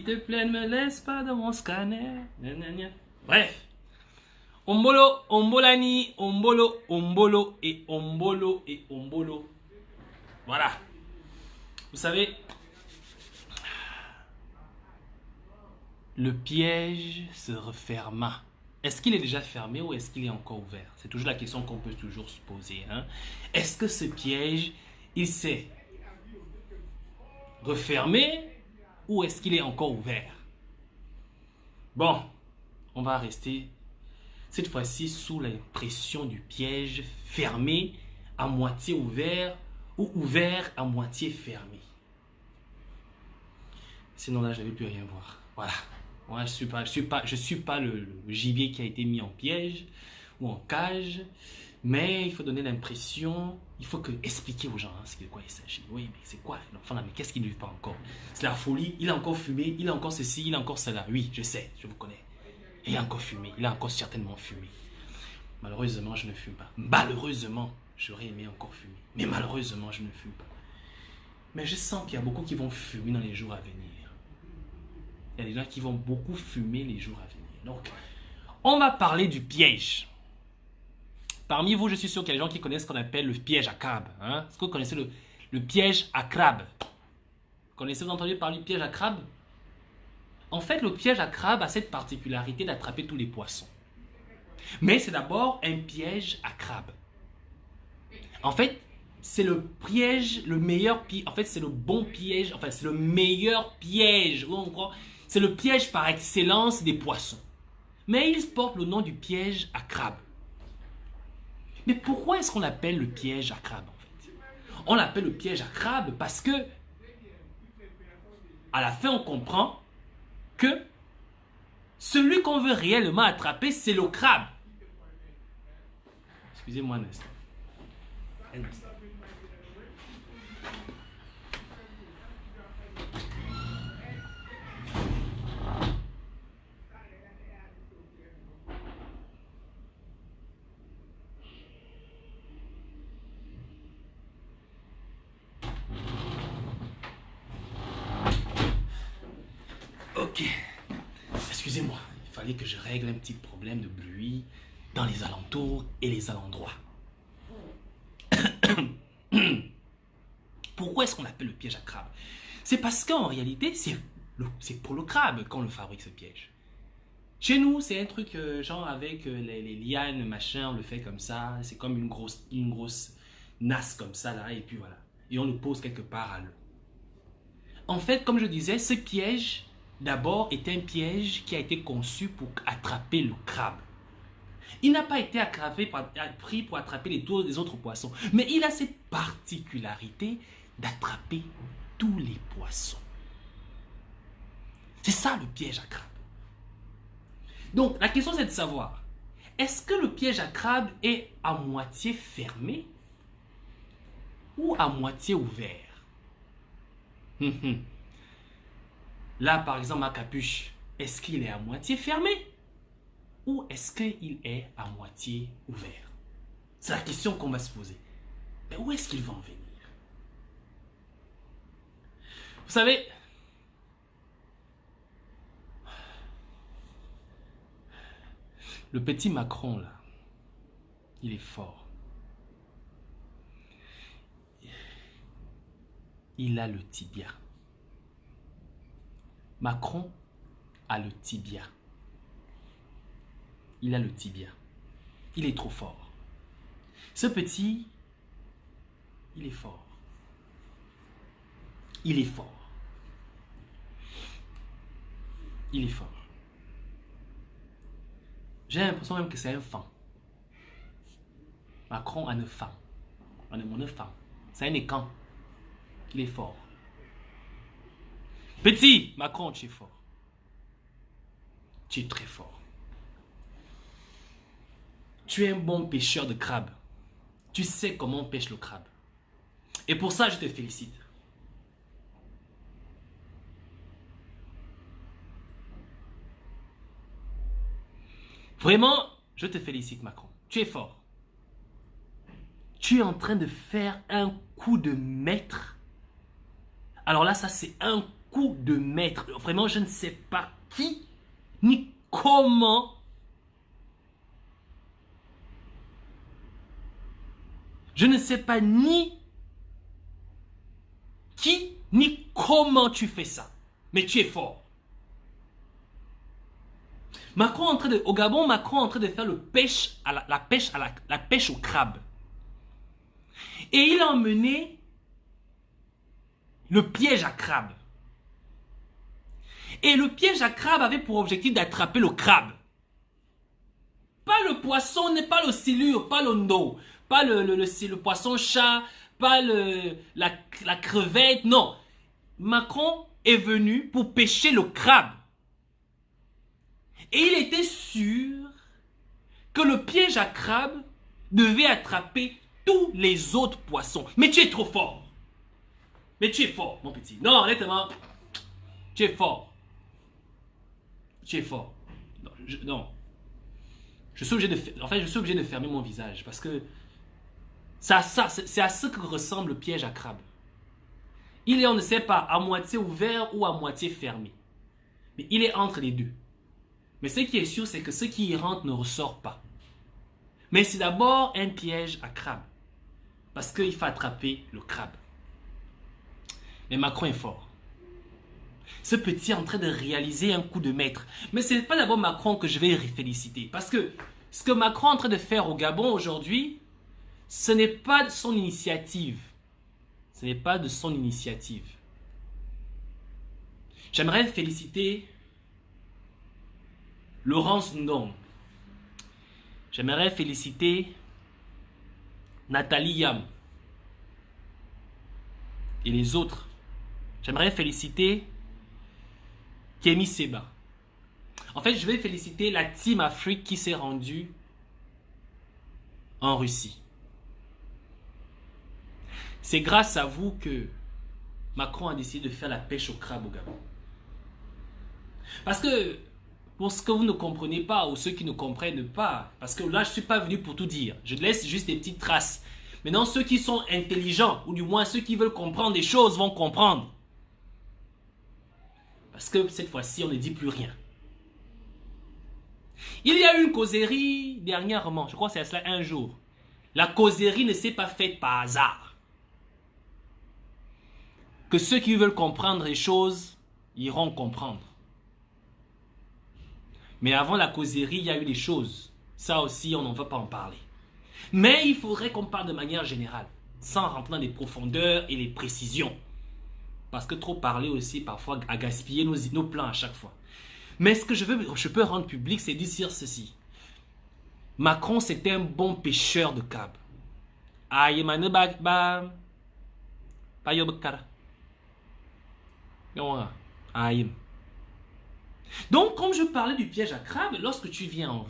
te plaît, ne me laisse pas dans mon scanner. Bref. Ombolo, ombolani, ombolo, ombolo et ombolo et ombolo. Voilà. Vous savez, le piège se referma. Est-ce qu'il est déjà fermé ou est-ce qu'il est encore ouvert? C'est toujours la question qu'on peut toujours se poser. Hein? Est-ce que ce piège, il s'est refermé ou est-ce qu'il est encore ouvert? Bon, on va rester cette fois-ci sous l'impression du piège fermé à moitié ouvert ou ouvert à moitié fermé. Sinon là, je n'avais plus rien voir. Voilà. Moi, je suis pas le gibier qui a été mis en piège ou en cage, mais il faut donner l'impression, il faut expliquer aux gens hein, de quoi il s'agit. Oui, mais c'est quoi l'enfant là? Mais qu'est-ce qu'il ne vit pas encore? C'est la folie, il a encore fumé, il a encore ceci, il a encore cela. Oui, je sais, je vous connais. Il a encore fumé, il a encore certainement fumé. Malheureusement, je ne fume pas. Malheureusement, j'aurais aimé encore fumer. Mais malheureusement, je ne fume pas. Mais je sens qu'il y a beaucoup qui vont fumer dans les jours à venir. Il y a des gens qui vont beaucoup fumer les jours à venir. Donc, on va parler du piège. Parmi vous, je suis sûr qu'il y a des gens qui connaissent ce qu'on appelle le piège à crabe. Hein? Est-ce que vous connaissez le piège à crabe? Vous avez entendu parler du piège à crabe? En fait, le piège à crabe a cette particularité d'attraper tous les poissons. Mais c'est d'abord un piège à crabe. En fait, c'est le piège, le meilleur piège. En fait, c'est le bon piège. Enfin, c'est le meilleur piège. C'est le piège par excellence des poissons. Mais il porte le nom du piège à crabe. Mais pourquoi est-ce qu'on l'appelle le piège à crabe en fait? On l'appelle le piège à crabe parce que à la fin on comprend que celui qu'on veut réellement attraper c'est le crabe. Excusez-moi un instant. Un instant. Ok, excusez-moi, il fallait que je règle un petit problème de bruit dans les alentours et les alendois. Pourquoi est-ce qu'on l'appelle le piège à crabe? C'est parce qu'en réalité, c'est pour le crabe qu'on le fabrique ce piège. Chez nous, c'est un truc genre avec les lianes, machin, on le fait comme ça, c'est comme une grosse nasse comme ça là, et puis voilà. Et on le pose quelque part à l'eau. En fait, comme je disais, ce piège... D'abord, est un piège qui a été conçu pour attraper le crabe. Il n'a pas été pris pour attraper les autres poissons. Mais il a cette particularité d'attraper tous les poissons. C'est ça le piège à crabe. Donc, la question c'est de savoir, est-ce que le piège à crabe est à moitié fermé ou à moitié ouvert? Là, par exemple, ma capuche, est-ce qu'il est à moitié fermé ou est-ce qu'il est à moitié ouvert? C'est la question qu'on va se poser. Mais où est-ce qu'il va en venir? Vous savez, le petit Macron, là, il est fort. Il a le tibia. Macron a le tibia. Il a le tibia. Il est trop fort. Ce petit, il est fort. Il est fort. Il est fort. J'ai l'impression même que c'est un fan. Macron a une fan. On est mon fan. C'est un écan. Il est fort. Petit, Macron, tu es fort. Tu es très fort. Tu es un bon pêcheur de crabe. Tu sais comment on pêche le crabe. Et pour ça, je te félicite. Vraiment, je te félicite, Macron. Tu es fort. Tu es en train de faire un coup de maître. Alors là, ça c'est un coup de maître. Vraiment, je ne sais pas qui ni comment. Je ne sais pas ni qui ni comment tu fais ça. Mais tu es fort. Au Gabon, Macron est en train de faire la pêche au crabe. Et il a emmené le piège à crabe. Et le piège à crabe avait pour objectif d'attraper le crabe. Pas le poisson, pas le silure, pas le ndo, pas le poisson-chat, pas la crevette, non. Macron est venu pour pêcher le crabe. Et il était sûr que le piège à crabe devait attraper tous les autres poissons. Mais tu es trop fort. Mais tu es fort, mon petit. Non, honnêtement, tu es fort. Tu es fort. Non. Je suis obligé de fermer mon visage parce que c'est à ce que ressemble le piège à crabe. Il est, on ne sait pas, à moitié ouvert ou à moitié fermé. Mais il est entre les deux. Mais ce qui est sûr, c'est que ce qui y rentre ne ressort pas. Mais c'est d'abord un piège à crabe. Parce qu'il faut attraper le crabe. Mais Macron est fort. Ce petit est en train de réaliser un coup de maître. Mais ce n'est pas d'abord Macron que je vais féliciter. Parce que ce que Macron est en train de faire au Gabon aujourd'hui, ce n'est pas de son initiative. Ce n'est pas de son initiative. J'aimerais féliciter Laurence Ndong. J'aimerais féliciter Nathalie Yam. Et les autres. J'aimerais féliciter Kémy Seba. En fait, je vais féliciter la Team Afrique qui s'est rendue en Russie. C'est grâce à vous que Macron a décidé de faire la pêche au crabe au Gabon. Parce que, pour ce que vous ne comprenez pas ou ceux qui ne comprennent pas, parce que là, je ne suis pas venu pour tout dire. Je laisse juste des petites traces. Maintenant, ceux qui sont intelligents, ou du moins ceux qui veulent comprendre des choses, vont comprendre. Parce que cette fois-ci, on ne dit plus rien. Il y a eu une causerie dernièrement, je crois que c'est à cela un jour. La causerie ne s'est pas faite par hasard. Que ceux qui veulent comprendre les choses iront comprendre. Mais avant la causerie, il y a eu des choses. Ça aussi, on n'en va pas en parler. Mais il faudrait qu'on parle de manière générale, sans rentrer dans les profondeurs et les précisions. Parce que trop parler aussi, parfois, a gaspillé nos plans à chaque fois. Mais ce que je peux rendre public, c'est de dire ceci. Macron, c'était un bon pêcheur de crabe. Donc, comme je parlais du piège à crabe, lorsque tu viens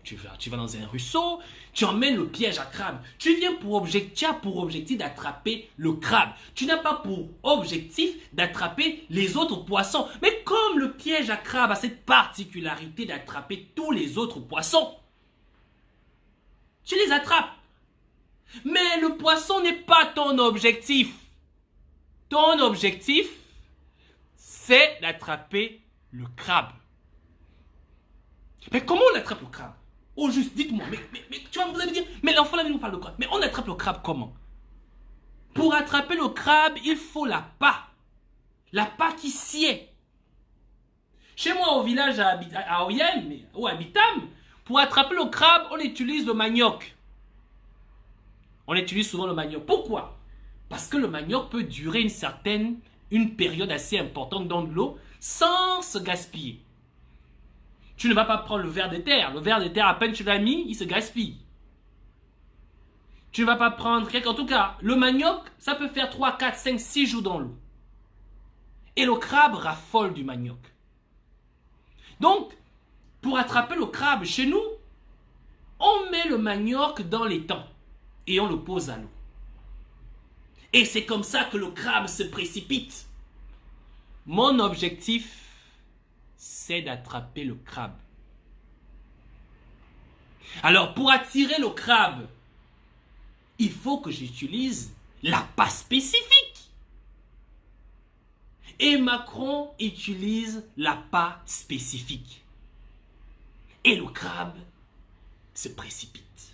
tu vas dans un ruisseau, tu emmènes le piège à crabe. Tu as pour objectif d'attraper le crabe. Tu n'as pas pour objectif d'attraper les autres poissons. Mais comme le piège à crabe a cette particularité d'attraper tous les autres poissons, tu les attrapes. Mais le poisson n'est pas ton objectif. Ton objectif, c'est d'attraper le crabe. Mais comment on attrape le crabe? Oh, juste dites-moi, mais tu vas vous allez me dire, mais l'enfant là, nous parle de crabe. Mais on attrape le crabe comment? Pour attraper le crabe, il faut la pas. La pas qui sied. Chez moi, au village à Oyem, ou à Bitam, pour attraper le crabe, on utilise le manioc. On utilise souvent le manioc. Pourquoi? Parce que le manioc peut durer une période assez importante dans de l'eau sans se gaspiller. Tu ne vas pas prendre le ver de terre. Le ver de terre, à peine tu l'as mis, il se gaspille. Tu ne vas pas prendre... En tout cas, le manioc, ça peut faire 3, 4, 5, 6 jours dans l'eau. Et le crabe raffole du manioc. Donc, pour attraper le crabe chez nous, on met le manioc dans l'étang et on le pose à l'eau. Et c'est comme ça que le crabe se précipite. Mon objectif, c'est d'attraper le crabe. Alors, pour attirer le crabe, il faut que j'utilise l'appât spécifique. Et Macron utilise l'appât spécifique. Et le crabe se précipite.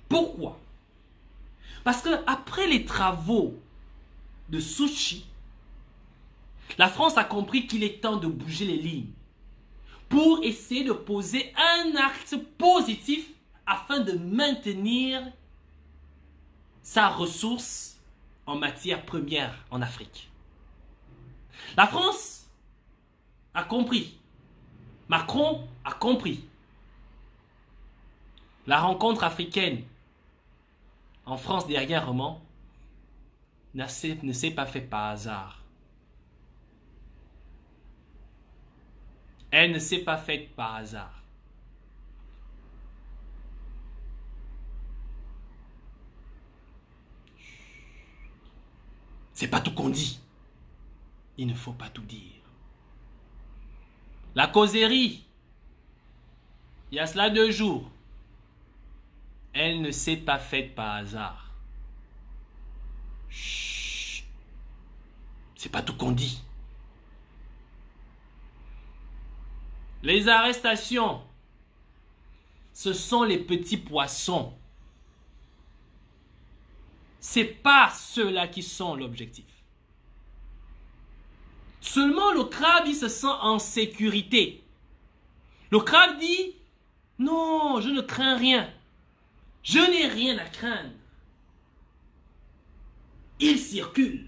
Pourquoi? Parce que après les travaux de Souchi, la France a compris qu'il est temps de bouger les lignes pour essayer de poser un acte positif afin de maintenir sa ressource en matière première en Afrique. La France a compris. Macron a compris. La rencontre africaine en France dernièrement ne s'est pas faite par hasard. Elle ne s'est pas faite par hasard. C'est pas tout qu'on dit. Il ne faut pas tout dire. La causerie, il y a cela 2 jours, elle ne s'est pas faite par hasard. Chut. C'est pas tout qu'on dit. Les arrestations, ce sont les petits poissons. C'est pas ceux-là qui sont l'objectif. Seulement le crabe, il se sent en sécurité. Le crabe dit, non, je ne crains rien. Je n'ai rien à craindre. Il circule.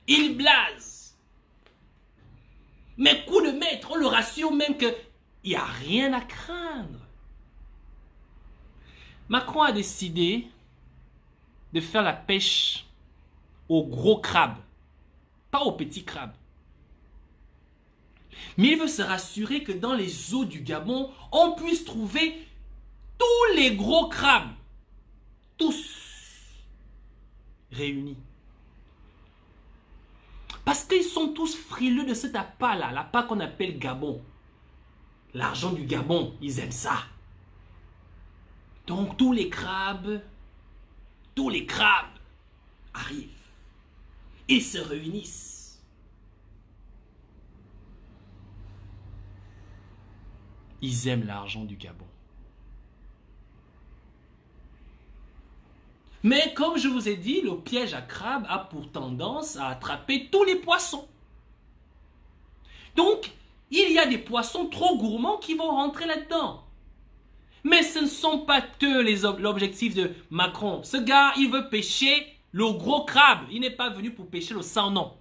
Il blase. Mais coup de maître, on le rassure même qu'il n'y a rien à craindre. Macron a décidé de faire la pêche aux gros crabes, pas aux petits crabes. Mais il veut se rassurer que dans les eaux du Gabon, on puisse trouver tous les gros crabes, tous réunis. Parce qu'ils sont tous frileux de cet appât-là, l'appât qu'on appelle Gabon. L'argent du Gabon, ils aiment ça. Donc tous les crabes arrivent. Ils se réunissent. Ils aiment l'argent du Gabon. Mais comme je vous ai dit, le piège à crabe a pour tendance à attraper tous les poissons. Donc, il y a des poissons trop gourmands qui vont rentrer là-dedans. Mais ce ne sont pas que l'objectif de Macron. Ce gars, il veut pêcher le gros crabe. Il n'est pas venu pour pêcher le sans nom.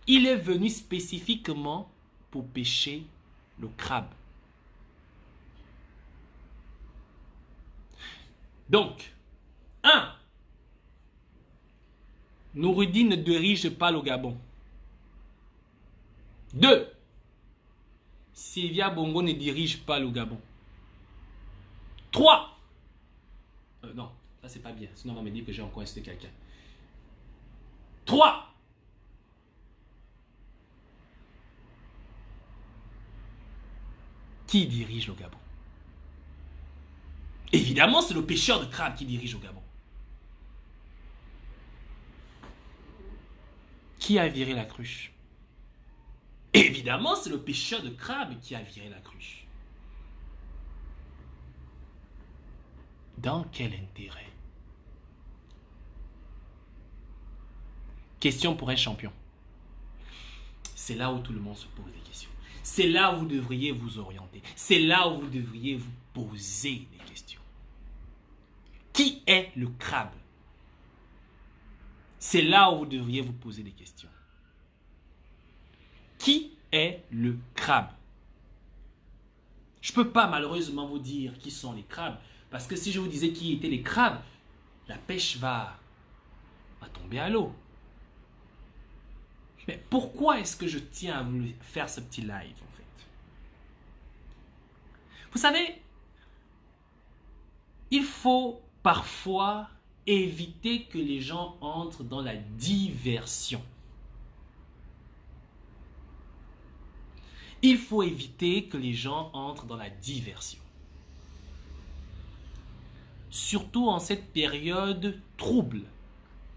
Il est venu spécifiquement pour pêcher le crabe. Donc, 1. Noureddin ne dirige pas le Gabon. 2. Sylvia Bongo ne dirige pas le Gabon. 3. Non, ça c'est pas bien. Sinon on va me dire que j'ai encore incité quelqu'un. 3. Qui dirige le Gabon? Évidemment, c'est le pêcheur de crabe qui dirige au Gabon. Qui a viré la cruche? Évidemment, c'est le pêcheur de crabe qui a viré la cruche. Dans quel intérêt? Question pour un champion. C'est là où tout le monde se pose des questions. C'est là où vous devriez vous orienter. C'est là où vous devriez vous poser des questions. Qui est le crabe? C'est là où vous devriez vous poser des questions. Qui est le crabe? Je ne peux pas malheureusement vous dire qui sont les crabes. Parce que si je vous disais qui étaient les crabes, la pêche va tomber à l'eau. Mais pourquoi est-ce que je tiens à vous faire ce petit live en fait? Vous savez, il faut parfois éviter que les gens entrent dans la diversion. Il faut éviter que les gens entrent dans la diversion. Surtout en cette période trouble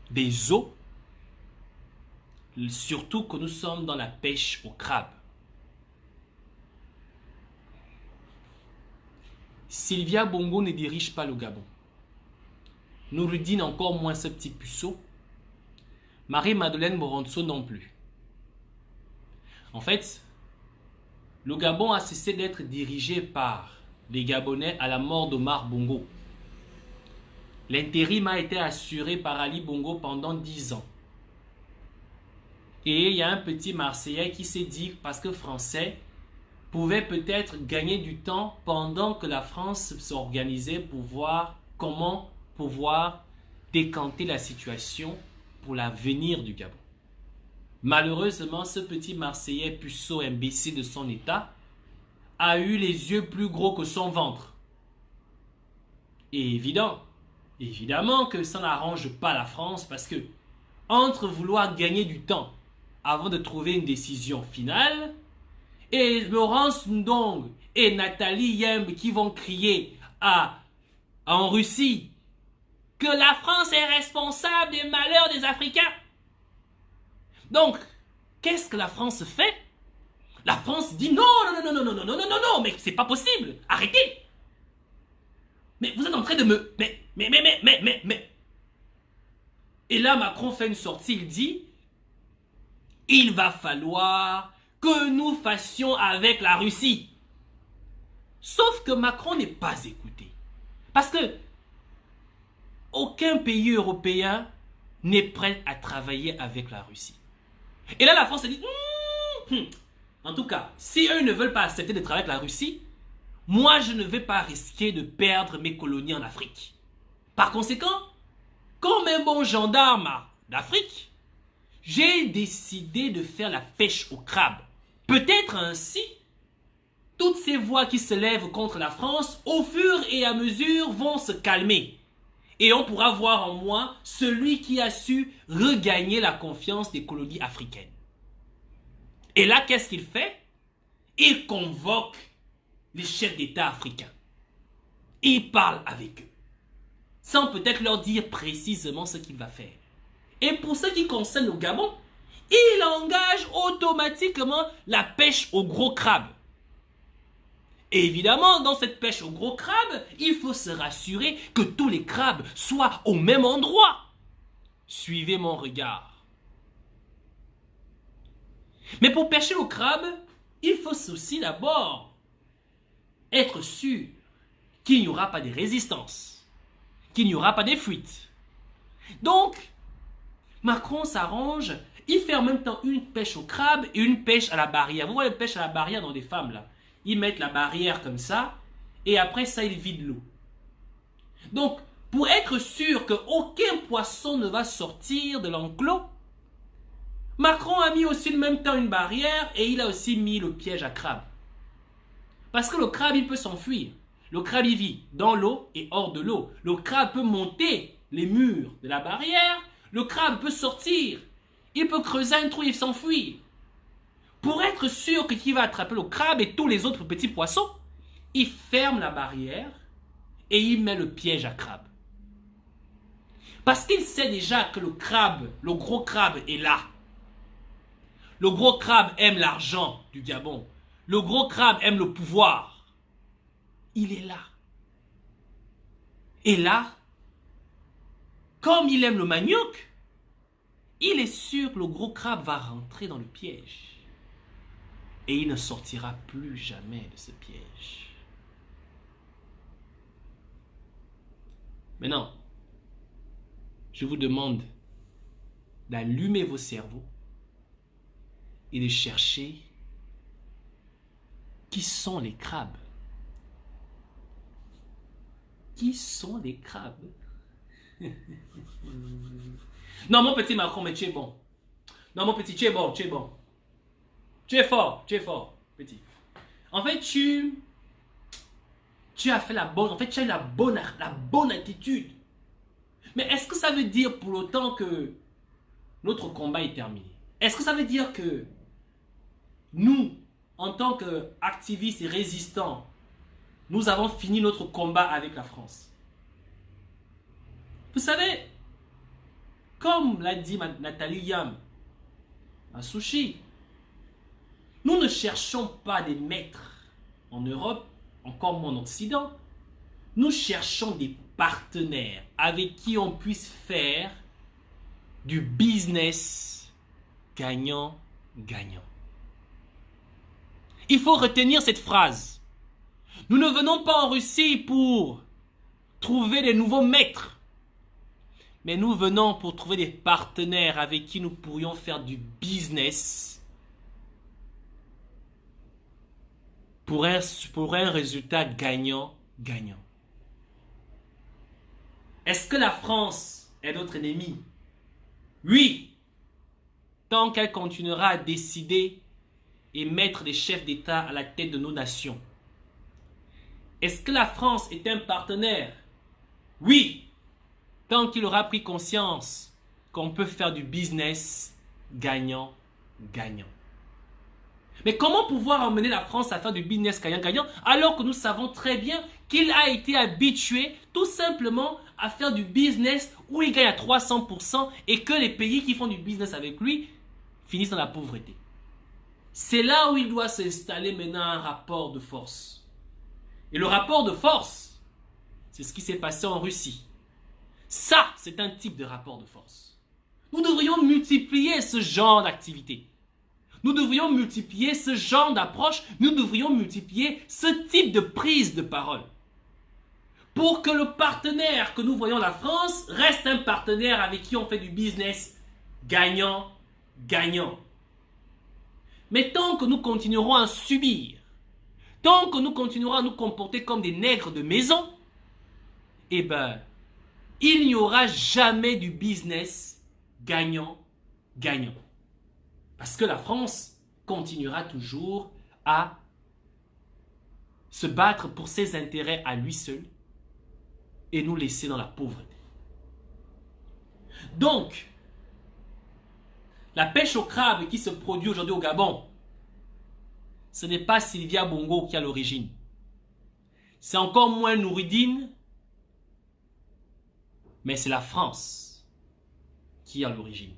des eaux Surtout que nous sommes dans la pêche au crabe. Sylvia Bongo ne dirige pas le Gabon. Noureddine encore moins ce petit puceau. Marie-Madeleine Moronso non plus. En fait, le Gabon a cessé d'être dirigé par les Gabonais à la mort d'Omar Bongo. L'intérim a été assuré par Ali Bongo pendant 10 ans. Et il y a un petit Marseillais qui s'est dit, parce que Français, pouvait peut-être gagner du temps pendant que la France s'organisait pour voir comment pouvoir décanter la situation pour l'avenir du Gabon. Malheureusement, ce petit Marseillais puceau imbécile de son état a eu les yeux plus gros que son ventre. Et évidemment que ça n'arrange pas la France parce que entre vouloir gagner du temps avant de trouver une décision finale et Laurence Ndong et Nathalie Yembe qui vont crier en Russie que la France est responsable des malheurs des Africains. Donc, qu'est-ce que la France fait? La France dit non, mais c'est pas possible, arrêtez. Mais vous êtes en train de me... Mais. Et là, Macron fait une sortie, il dit, il va falloir que nous fassions avec la Russie. Sauf que Macron n'est pas écouté. Parce que aucun pays européen n'est prêt à travailler avec la Russie. Et là, la France a dit, en tout cas, si eux ne veulent pas accepter de travailler avec la Russie, moi, je ne vais pas risquer de perdre mes colonies en Afrique. Par conséquent, comme un bon gendarme d'Afrique, j'ai décidé de faire la pêche au crabe. Peut-être ainsi, toutes ces voix qui se lèvent contre la France, au fur et à mesure, vont se calmer. Et on pourra voir en moi celui qui a su regagner la confiance des colonies africaines. Et là, qu'est-ce qu'il fait? Il convoque les chefs d'État africains. Il parle avec eux, sans peut-être leur dire précisément ce qu'il va faire. Et pour ce qui concerne le Gabon, il engage automatiquement la pêche au gros crabe. Et évidemment, dans cette pêche au gros crabe, il faut se rassurer que tous les crabes soient au même endroit. Suivez mon regard. Mais pour pêcher au crabe, il faut aussi d'abord être sûr qu'il n'y aura pas de résistance, qu'il n'y aura pas de fuites. Donc, Macron s'arrange, il fait en même temps une pêche au crabe et une pêche à la barrière. Vous voyez la pêche à la barrière dans des femmes là. Ils mettent la barrière comme ça et après ça, ils vident l'eau. Donc, pour être sûr qu'aucun poisson ne va sortir de l'enclos, Macron a mis aussi en même temps une barrière et il a aussi mis le piège à crabe. Parce que le crabe, il peut s'enfuir. Le crabe, il vit dans l'eau et hors de l'eau. Le crabe peut monter les murs de la barrière. Le crabe peut sortir. Il peut creuser un trou et s'enfuir. Pour être sûr qu'il va attraper le crabe et tous les autres petits poissons, il ferme la barrière et il met le piège à crabe. Parce qu'il sait déjà que le crabe, le gros crabe est là. Le gros crabe aime l'argent du Gabon. Le gros crabe aime le pouvoir. Il est là. Et là, comme il aime le manioc, il est sûr que le gros crabe va rentrer dans le piège. Et il ne sortira plus jamais de ce piège. Maintenant, je vous demande d'allumer vos cerveaux et de chercher qui sont les crabes. Qui sont les crabes? Non, mon petit Macron, mais tu es bon. Non, mon petit, tu es bon, tu es bon. Tu es fort, petit. En fait, tu as fait la bonne, en fait, tu as eu la bonne attitude. Mais est-ce que ça veut dire pour autant que notre combat est terminé? Est-ce que ça veut dire que nous, en tant qu'activistes et résistants, nous avons fini notre combat avec la France? Vous savez, comme l'a dit Nathalie Yambe, à sushi. Nous ne cherchons pas des maîtres en Europe, encore moins en Occident. Nous cherchons des partenaires avec qui on puisse faire du business gagnant-gagnant. Il faut retenir cette phrase. Nous ne venons pas en Russie pour trouver des nouveaux maîtres, mais nous venons pour trouver des partenaires avec qui nous pourrions faire du business pour un résultat gagnant-gagnant. Est-ce que la France est notre ennemi? Oui, tant qu'elle continuera à décider et mettre des chefs d'État à la tête de nos nations. Est-ce que la France est un partenaire? Oui, tant qu'il aura pris conscience qu'on peut faire du business gagnant-gagnant. Mais comment pouvoir emmener la France à faire du business gagnant-gagnant alors que nous savons très bien qu'il a été habitué tout simplement à faire du business où il gagne à 300% et que les pays qui font du business avec lui finissent dans la pauvreté. C'est là où il doit s'installer maintenant un rapport de force. Et le rapport de force, c'est ce qui s'est passé en Russie. Ça, c'est un type de rapport de force. Nous devrions multiplier ce genre d'activité. Nous devrions multiplier ce genre d'approche. Nous devrions multiplier ce type de prise de parole. Pour que le partenaire que nous voyons la France reste un partenaire avec qui on fait du business gagnant-gagnant. Mais tant que nous continuerons à subir, tant que nous continuerons à nous comporter comme des nègres de maison, eh ben, il n'y aura jamais du business gagnant-gagnant. Parce que la France continuera toujours à se battre pour ses intérêts à lui seul et nous laisser dans la pauvreté. Donc, la pêche au crabe qui se produit aujourd'hui au Gabon, ce n'est pas Sylvia Bongo qui a l'origine. C'est encore moins Nouridine, mais c'est la France qui a l'origine.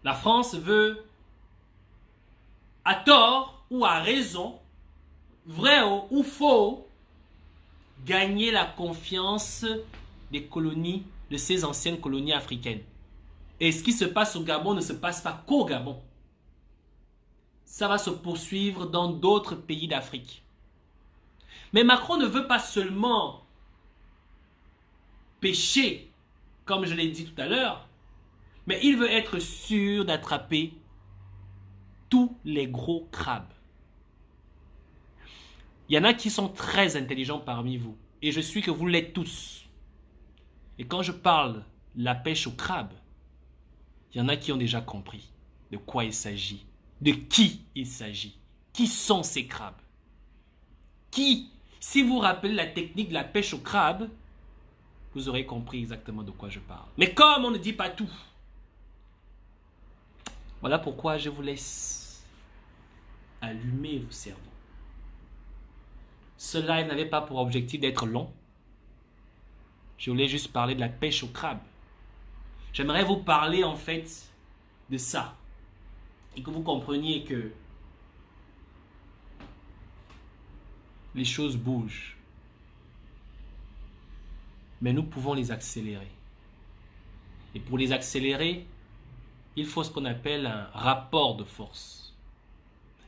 La France veut, à tort ou à raison, vrai ou faux, gagner la confiance des colonies, de ces anciennes colonies africaines. Et ce qui se passe au Gabon ne se passe pas qu'au Gabon. Ça va se poursuivre dans d'autres pays d'Afrique. Mais Macron ne veut pas seulement pêcher, comme je l'ai dit tout à l'heure, mais il veut être sûr d'attraper tous les gros crabes. Il y en a qui sont très intelligents parmi vous, et je suis que vous l'êtes tous. Et quand je parle de la pêche au crabe, il y en a qui ont déjà compris de quoi il s'agit, de qui il s'agit, qui sont ces crabes. Qui, si vous rappelez la technique de la pêche au crabe, vous aurez compris exactement de quoi je parle. Mais comme on ne dit pas tout, voilà pourquoi je vous laisse allumer vos cerveaux. Ce live n'avait pas pour objectif d'être long. Je voulais juste parler de la pêche au crabe. J'aimerais vous parler en fait de ça. Et que vous compreniez que les choses bougent. Mais nous pouvons les accélérer. Et pour les accélérer, il faut ce qu'on appelle un rapport de force.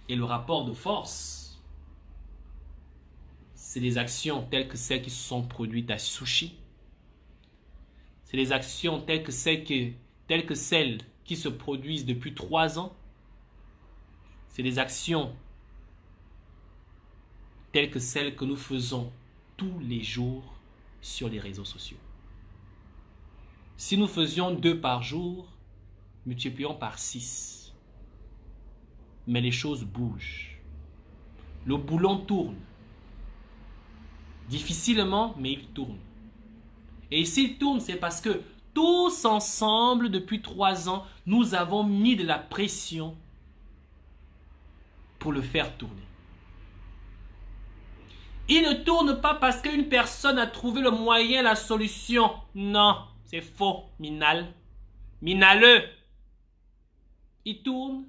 Et le rapport de force, c'est des actions telles que celles qui se sont produites à Sushi. C'est des actions telles que celles qui se produisent depuis 3 ans. C'est des actions telles que celles que nous faisons tous les jours sur les réseaux sociaux. Si nous faisions 2 par jour, multiplions par 6. Mais les choses bougent. Le boulon tourne. Difficilement, mais il tourne. Et s'il tourne, c'est parce que tous ensemble, depuis 3 ans, nous avons mis de la pression pour le faire tourner. Il ne tourne pas parce qu'une personne a trouvé le moyen, la solution. Non, c'est faux, Minal. Minaleux. Il tourne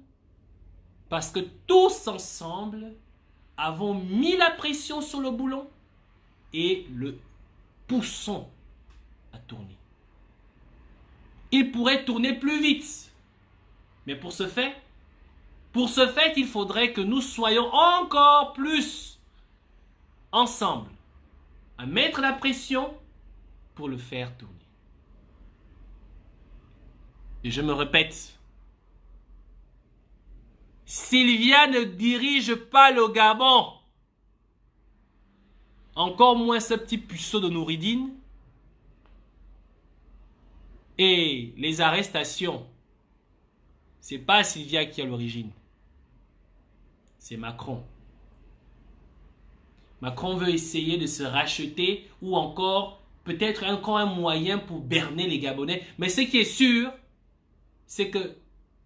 parce que tous ensemble avons mis la pression sur le boulon et le poussons à tourner. Il pourrait tourner plus vite. Mais pour ce fait, il faudrait que nous soyons encore plus ensemble à mettre la pression pour le faire tourner. Et je me répète, Sylvia ne dirige pas le Gabon. Encore moins ce petit puceau de Nouridine. Et les arrestations, c'est pas Sylvia qui est à l'origine. C'est Macron. Macron veut essayer de se racheter ou encore peut-être encore un moyen pour berner les Gabonais. Mais ce qui est sûr, c'est que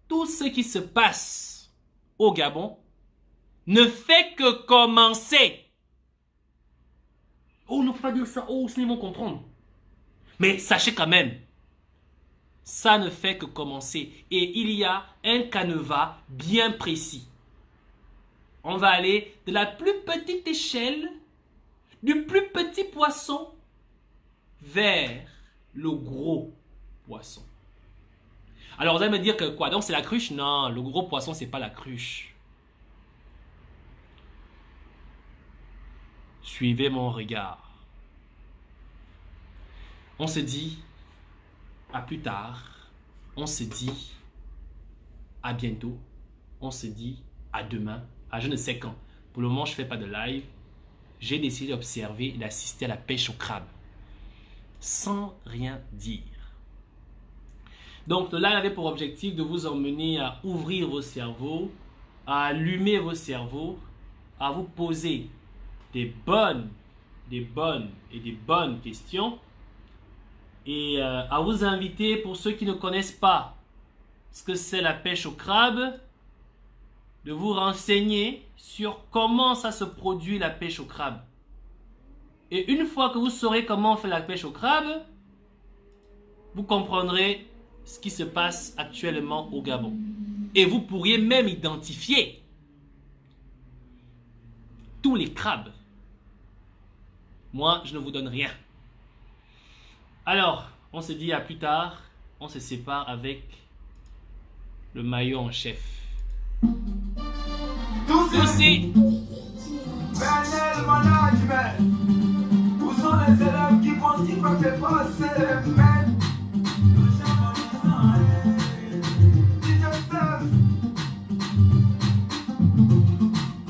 tout ce qui se passe au Gabon ne fait que commencer. Oh, ne faut pas dire ça. Oh, sinon ils vont comprendre. Mais sachez quand même, ça ne fait que commencer. Et il y a un canevas bien précis. On va aller de la plus petite échelle, du plus petit poisson, vers le gros poisson. Alors vous allez me dire que quoi? Donc c'est la cruche? Non, le gros poisson, c'est pas la cruche. Suivez mon regard. On se dit à plus tard. On se dit à bientôt. On se dit à demain, à je ne sais quand. Pour le moment, je ne fais pas de live. J'ai décidé d'observer et d'assister à la pêche au crabe. Sans rien dire. Donc, le live avait pour objectif de vous emmener à ouvrir vos cerveaux, à allumer vos cerveaux, à vous poser des bonnes questions et à vous inviter, pour ceux qui ne connaissent pas ce que c'est la pêche au crabe, de vous renseigner sur comment ça se produit la pêche au crabe. Et une fois que vous saurez comment on fait la pêche au crabe, vous comprendrez ce qui se passe actuellement au Gabon. Et vous pourriez même identifier tous les crabes. Moi, je ne vous donne rien. Alors, on se dit à plus tard. On se sépare avec le maillot en chef. Toussi. Bernel Management. Où sont les élèves qui pensent qu'ils peuvent passer les mains?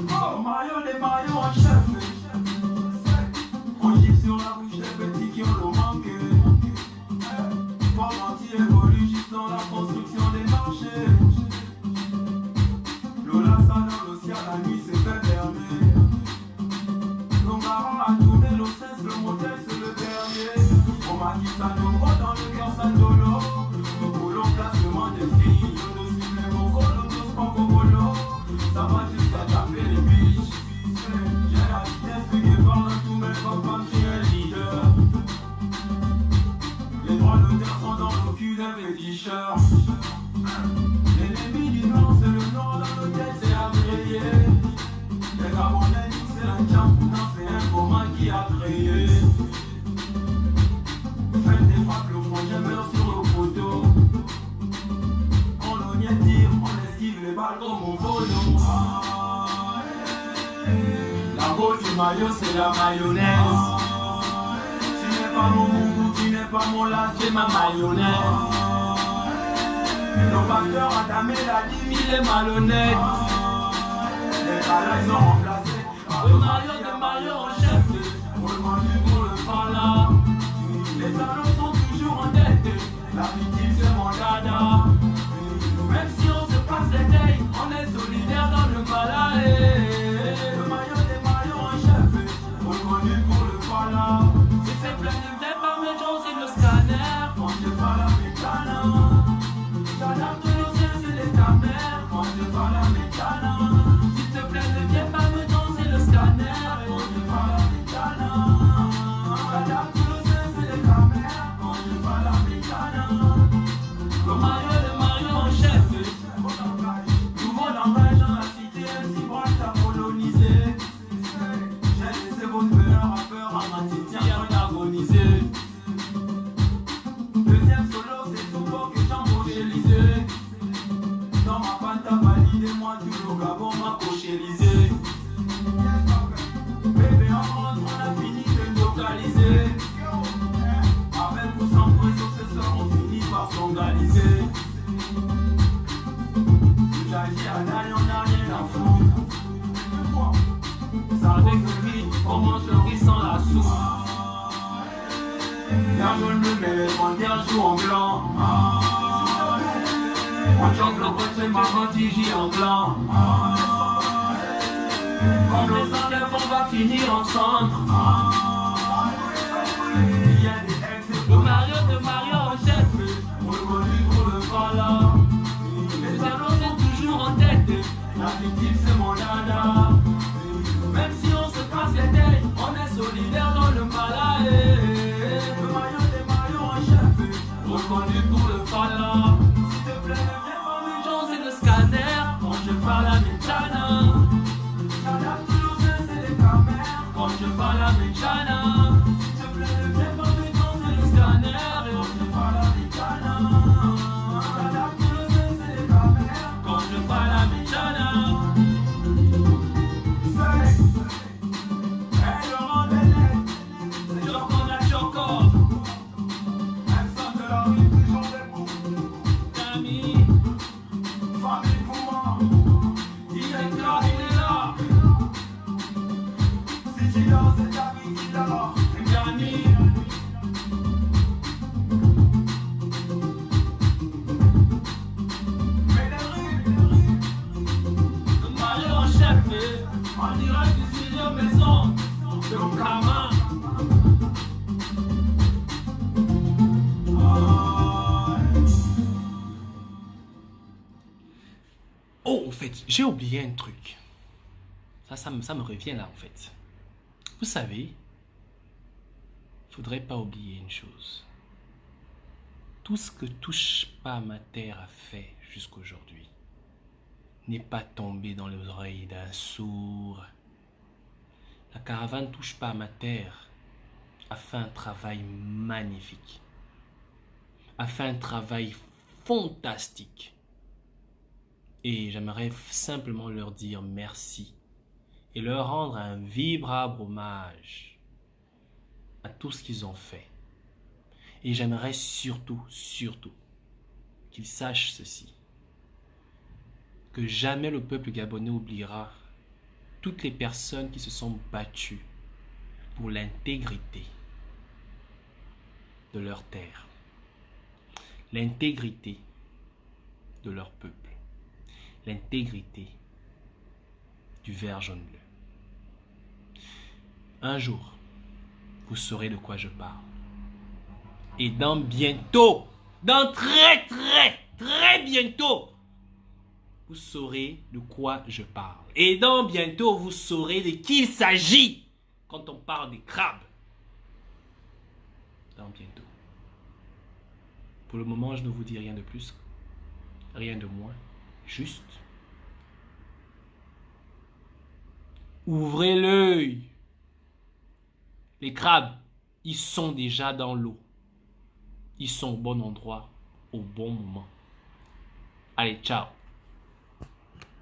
Oh, maillot, les maillots en chef. On gifle sur la bouche des petits qui ont le manque. Comment tu évolues juste dans la construction des marchés? Lola, ça dans l'océan, la nuit s'est fait berner. Nos parents a tourné l'océan, le modèle c'est le dernier. On m'a dit ça nous voit dans le cœur Sandolo. Nous voulons placement des filles. Nous suivons les mongos, nous tous pas congolo. Ça va jusqu'à taper les biches. J'ai la vitesse piquée par là, tous mes copains, je suis un leader. Les droits d'auteur sont dans le cul des féticheurs. L'ennemi du blanc, c'est le nord dans nos têtes, c'est agréé. Les Gabonais disent c'est la jambe, non, c'est un commun qui a créé. Faites des frappes, le frangin meurt sur le poteau. On l'oignet tire, on esquive les balles comme au volo. La peau du maillot, c'est la mayonnaise. Tu n'es pas mon mouvement, tu n'es pas mon las, c'est ma mayonnaise. Le facteur a damé la 10 000 est malhonnête. Les gars ils ont remplacé le maillot de maillot en chef. Roulement du pour le fala. Les salons sont toujours en tête. La victime c'est mon dada. Même si on se passe les tailles, on est solidaire dans le balai. Le maillot des maillots en chef. Roulement du pour le fala. Si c'est plein de tête par mes gens, c'est le scanner. On se fait la mécana. J'adore que l'océan c'est les camères. Quand je vois la mécana. S'il te plaît ne viens pas me danser le scanner. Quand je vois la mécana. J'adore que l'océan c'est les camères. Quand je vois la mécana. Invitez-moi tout le Gabon, ma cochérisée. Bébé, en rentre, on a fini de localiser. Avec ou sans pression, ce soir, on finit par s'organiser. Tu l'as dit à Dali, on n'a rien à foutre. Ça avec le riz, on mange le riz sans la soupe. Y'a jaune bleu, mais les frontières jouent en blanc. On choque le côté marrant, j'y en blanc. Comme les enlèves, on va finir ensemble. Il y a des ex, de Mario en chef. Reconnu pour le voilà. Les salons sont toujours en tête. La victime, c'est mon dada. Même si on se casse les têtes, on est solidaire dans le malade. Le maillot des maillots en chef. Reconnu pour le voilà. S'il te plaît, ne viens pas me jaser de scanner. Quand je parle à Mechana. Quand je parle à Mechana, s'il te plaît, ne viens pas me danser le scanner. Et quand je parle à Mechana, quand je parle à Mechana, c'est le rendez-vous, c'est Choco la Choco. Un sang de la rue, toujours debout. Amis, famille pour moi, directeur, il est là. C'est ta vie qui dort, Gani. Mais les rues, le mari en chef, on dirait du studio maison de Kama. Oh, en fait, j'ai oublié un truc. Ça me revient là, en fait. Vous savez, il ne faudrait pas oublier une chose. Tout ce que touche pas ma terre a fait jusqu'aujourd'hui n'est pas tombé dans les oreilles d'un sourd. La caravane touche pas à ma terre a fait un travail magnifique, a fait un travail fantastique. Et j'aimerais simplement leur dire merci et leur rendre un vibrable hommage à tout ce qu'ils ont fait. Et j'aimerais surtout qu'ils sachent ceci, que jamais le peuple gabonais oubliera toutes les personnes qui se sont battues pour l'intégrité de leur terre, l'intégrité de leur peuple, l'intégrité du vert jaune bleu. Un jour, vous saurez de quoi je parle. Et dans bientôt, dans très bientôt, vous saurez de quoi je parle. Et dans bientôt, vous saurez de qui il s'agit quand on parle des crabes. Dans bientôt. Pour le moment, je ne vous dis rien de plus, rien de moins. Juste, ouvrez l'œil. Les crabes, ils sont déjà dans l'eau. Ils sont au bon endroit, au bon moment. Allez, ciao.